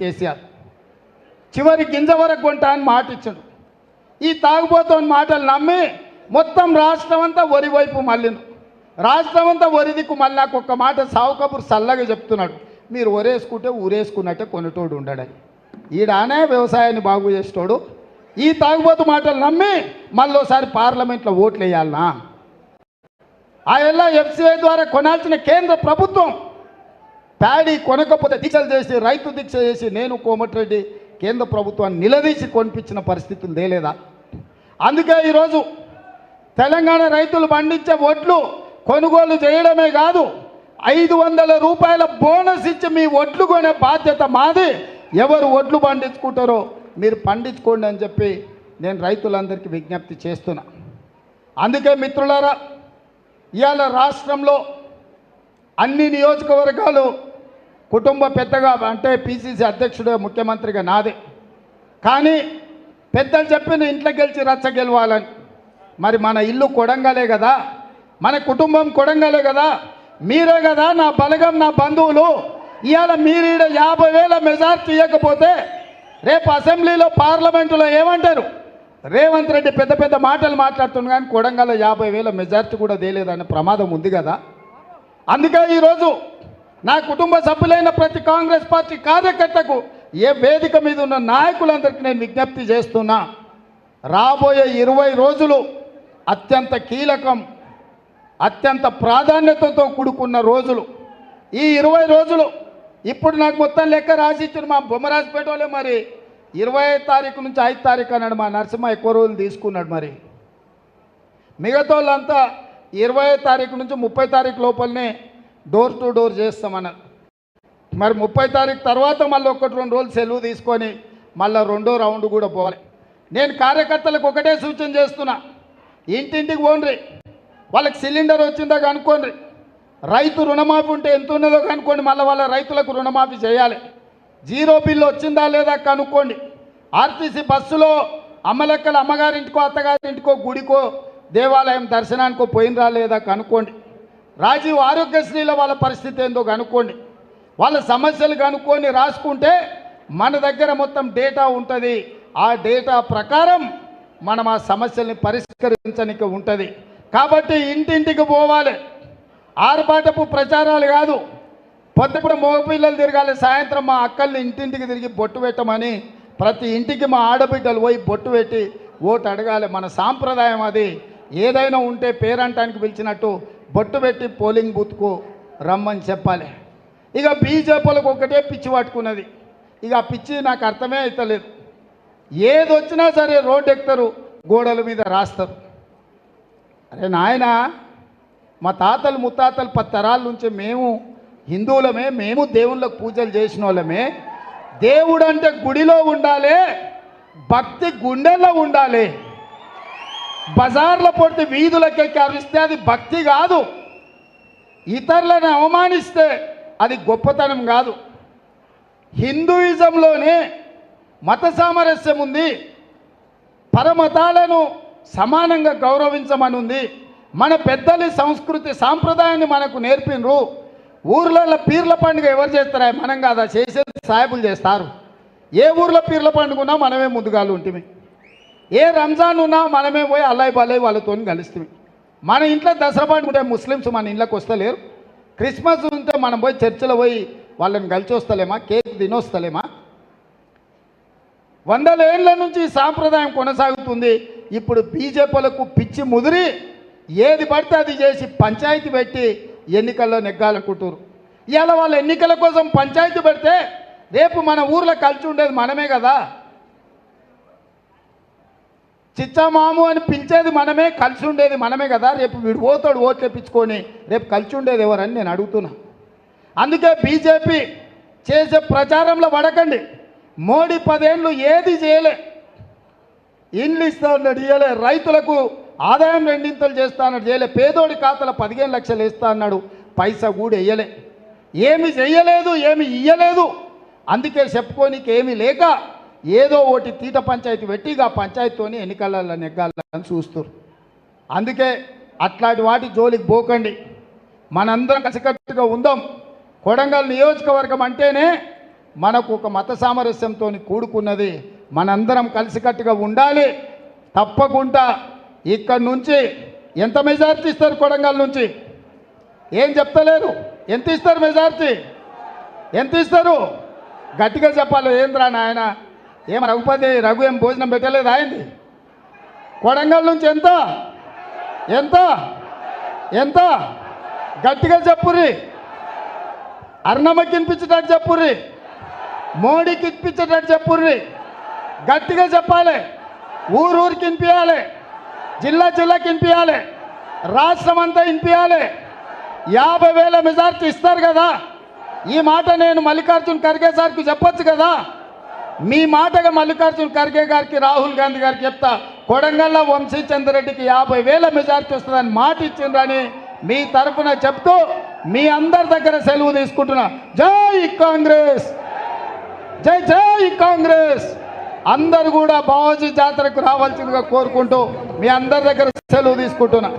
కేసీఆర్ చివరి గింజ వరకు కొంటా అని మాట ఇచ్చాడు. ఈ తాగుబోతోని మాటలు నమ్మి మొత్తం రాష్ట్రం అంతా వరి వైపు మళ్ళీను. రాష్ట్రం అంతా వరి దిక్కు మళ్ళీ నాకు ఒక్క మాట సావు కబురు చల్లగా చెప్తున్నాడు, మీరు ఒరేసుకుంటే ఊరేసుకున్నట్టే కొనేటోడు ఉండడని. ఈడానే వ్యవసాయాన్ని బాగు చేసేటోడు ఈ తాగుబోతు మాటలు నమ్మి మళ్ళీసారి పార్లమెంట్లో ఓట్లు వేయాలనా? ఆ ఎలా ఎఫ్సిఐ ద్వారా కొనాల్సిన కేంద్ర ప్రభుత్వం ప్యాడీ కొనకపోతే దీక్షలు చేసి రైతు దీక్ష చేసి నేను కోమటిరెడ్డి కేంద్ర ప్రభుత్వాన్ని నిలదీసి కొనిపించిన పరిస్థితులు తేలేదా? అందుకే ఈరోజు తెలంగాణ రైతులు పండించే ఒడ్లు కొనుగోలు చేయడమే కాదు, 500 రూపాయల బోనస్ ఇచ్చి మీ ఒడ్లు కొనే బాధ్యత మాది. ఎవరు ఒడ్లు పండించుకుంటారో మీరు పండించుకోండి అని చెప్పి నేను రైతులందరికీ విజ్ఞప్తి చేస్తున్నా. అందుకే మిత్రులారా, ఇవాళ రాష్ట్రంలో అన్ని నియోజకవర్గాలు కుటుంబ పెద్దగా అంటే పిసిసి అధ్యక్షుడు ముఖ్యమంత్రిగా నాదే. కానీ పెద్దలు చెప్పిన ఇంట్లో గెలిచి రచ్చ గెలవాలని. మరి మన ఇల్లు కొడంగలే కదా, మన కుటుంబం కొడంగలే కదా, మీరే కదా నా బలగం, నా బంధువులు. ఇవాళ మీరు 50,000 మెజార్టీ ఇవ్వకపోతే రేపు అసెంబ్లీలో పార్లమెంటులో ఏమంటారు? రేవంత్ రెడ్డి పెద్ద పెద్ద మాటలు మాట్లాడుతున్నాడు కానీ కొడంగల్లో 50,000 మెజార్టీ కూడా తేలేదనే ప్రమాదం ఉంది కదా. అందుకే ఈరోజు నా కుటుంబ సభ్యులైన ప్రతి కాంగ్రెస్ పార్టీ కార్యకర్తకు ఏ వేదిక మీద ఉన్న నాయకులందరికీ నేను విజ్ఞప్తి చేస్తున్నా, రాబోయే 20 రోజులు అత్యంత కీలకం, అత్యంత ప్రాధాన్యతతో కూడుకున్న రోజులు. ఈ 20 రోజులు ఇప్పుడు నాకు మొత్తం లెక్క రాసి ఇచ్చిన మా బొమ్మరాజపేటలో మరి 25 తారీఖు నుంచి 5 తారీఖు అన్నాడు మా నరసింహ, ఎక్కువ రోజులు తీసుకున్నాడు. మరి మిగతా వాళ్ళంతా 20 తారీఖు నుంచి 30 తారీఖు లోపలనే డోర్ టు డోర్ చేస్తామన్నారు. మరి 30 తారీఖు తర్వాత మళ్ళీ 1-2 రోజులు సెలవు తీసుకొని మళ్ళీ 2వ రౌండ్ కూడా పోవాలి. నేను కార్యకర్తలకు ఒకటే సూచన చేస్తున్నా, ఇంటింటికి పోండి, వాళ్ళకి సిలిండర్ వచ్చిందా కనుక్కోండి, రైతు రుణమాఫీ ఉంటే ఎంత ఉన్నదో కనుక్కోండి, మళ్ళీ వాళ్ళ రైతులకు రుణమాఫీ చేయాలి, జీరో బిల్లు వచ్చిందా లేదా కనుక్కోండి, ఆర్టీసీ బస్సులో అమ్మలెక్కల అమ్మగారింటికో అత్తగారింటికో గుడికో దేవాలయం దర్శనానికో పోయినరా లేదా కనుక్కోండి, రాజీవ్ ఆరోగ్యశ్రీలో వాళ్ళ పరిస్థితి ఏందో కనుక్కోండి, వాళ్ళ సమస్యలు కనుక్కొని రాసుకుంటే మన దగ్గర మొత్తం డేటా ఉంటుంది. ఆ డేటా ప్రకారం మనం ఆ సమస్యల్ని పరిష్కరించడానికి ఉంటుంది. కాబట్టి ఇంటింటికి పోవాలి, ఆర్భాటపు ప్రచారాలు కాదు. పొద్దుపూట మగపిల్లలు తిరగాలి, సాయంత్రం మా అక్కల్ని ఇంటింటికి తిరిగి బొట్టు పెట్టమని ప్రతి ఇంటికి మా ఆడబిడ్డలు పోయి బొట్టు పెట్టి ఓటు అడగాలి. మన సాంప్రదాయం అది. ఏదైనా ఉంటే పేరంటానికి పిలిచినట్టు బొట్టు పెట్టి పోలింగ్ బూత్కు రమ్మని చెప్పాలి. ఇక బీజేపీలకు ఒకటే పిచ్చి పట్టుకున్నది. ఇక ఆ పిచ్చి నాకు అర్థమే అవుతలేదు. ఏది వచ్చినా సరే రోడ్డు ఎక్కుతారు, గోడల మీద రాస్తారు. అరే నాయన, మా తాతలు ముత్తాతలు 10 తరాల నుంచి మేము హిందువులమే, మేము దేవుళ్ళకు పూజలు చేసిన వాళ్ళమే. దేవుడు అంటే గుడిలో ఉండాలి, భక్తి గుండెల్లో ఉండాలి. బజార్లో పొడితే వీధులకెక్కి అరిస్తే అది భక్తి కాదు. ఇతరులను అవమానిస్తే అది గొప్పతనం కాదు. హిందూయిజంలోనే మత సామరస్యం ఉంది, పరమతాలను సమానంగా గౌరవించమని ఉంది. మన పెద్దలు సంస్కృతి సాంప్రదాయాన్ని మనకు నేర్పినరు. ఊర్లలో పీర్ల పండుగ ఎవరు చేస్తారా? మనం కాదా చేసేది, సాయబులు చేస్తారు. ఏ ఊర్లో పీర్ల పండుగ ఉన్నా మనమే ముందుగాలు ఉంటుంది. ఏ రంజాన్ ఉన్నా మనమే పోయి అల్లాయి బల్లాయి వాళ్ళతో కలుస్తుంది. మన ఇంట్లో దసరా పండుగ ఉంటే ముస్లిమ్స్ మన ఇంట్లోకి వస్తలేరు. క్రిస్మస్ ఉంటే మనం పోయి చర్చిలో పోయి వాళ్ళని కలిసి వస్తలేమా? కేక్ తినొస్తలేమా? 100 ఏళ్ళ నుంచి ఈ సాంప్రదాయం కొనసాగుతుంది. ఇప్పుడు బీజేపీలకు పిచ్చి ముదిరి ఏది పడితే అది చేసి పంచాయతీ పెట్టి ఎన్నికల్లో నెగ్గాలనుకుంటారు. ఇవాళ వాళ్ళ ఎన్నికల కోసం పంచాయతీ పెడితే రేపు మన ఊర్లో కలిసి ఉండేది మనమే కదా. చిచ్చామాము అని పిలిచేది మనమే, కలిసి ఉండేది మనమే కదా. రేపు వీడు పోతాడు ఓట్లు తెప్పించుకొని, రేపు కలిసి ఉండేది ఎవరని నేను అడుగుతున్నా. అందుకే బీజేపీ చేసే ప్రచారంలో పడకండి. మోడీ 10 ఏళ్ళు ఏది చేయలే. ఇండ్లు ఇస్తా అన్నాడు, ఇయ్యలే. రైతులకు ఆదాయం 2 చేస్తా అన్నాడు, చేయలే. పేదోడి ఖాతాలో 15 లక్షలు వేస్తా అన్నాడు, పైసా కూడా వేయలే. ఏమి చెయ్యలేదు, ఏమి ఇయ్యలేదు. అందుకే చెప్పుకోనికి ఏమీ లేక ఏదో ఒకటి తీట పంచాయతీ పెట్టి ఆ పంచాయతీతోని ఎన్నికలలో నెగ్గాలని చూస్తారు. అందుకే అట్లాంటి వాటి జోలికి పోకండి. మనందరం కలిసికట్టుగా ఉందాం. కొడంగల్ నియోజకవర్గం అంటేనే మనకు ఒక మత సామరస్యంతో కూడుకున్నది. మనందరం కలిసికట్టుగా ఉండాలి. తప్పకుండా ఇక్కడ నుంచి ఎంత మెజార్టీ ఇస్తారు? కొడంగల్ నుంచి ఏం చెప్తలేరు. ఎంత ఇస్తారు మెజార్టీ? ఎంత ఇస్తారు? గట్టిగా చెప్పాలి. ఏంద్రా నాయన, ఏం రఘు ఏం భోజనం పెట్టలేదు అయింది? కొడంగల్ నుంచి ఎంత ఎంత ఎంత? గట్టిగా చెప్పుర్రి. అర్ణమ్మకి వినిపించేటట్టు చెప్పుర్రి. మోడీకి వినిపించేటట్టు చెప్పుర్రి. గట్టిగా చెప్పాలి. ఊరికి వినిపించాలి. జిల్లాకి వినిపించాలి. రాష్ట్రం అంతా వినిపించాలి. 50,000 మెజార్టీ ఇస్తారు కదా. ఈ మాట నేను మల్లికార్జున్ ఖర్గే సార్కి చెప్పొచ్చు కదా. మీ మాటగా మల్లికార్జున్ ఖర్గే గారికి, రాహుల్ గాంధీ గారికి చెప్తా, కొడంగల్లో వంశీచంద్రెడ్డికి 50,000 మెజార్టీ వస్తుందని మాట ఇచ్చిండ్రని మీ తరఫున చెప్తూ మీ అందరి దగ్గర సెలవు తీసుకుంటున్నా. జై కాంగ్రెస్, జై జై కాంగ్రెస్. అందరు కూడా బావాజీ జాతరకు రావాల్సిందిగా కోరుకుంటూ మీ అందరి దగ్గర సెలవు తీసుకుంటున్నా.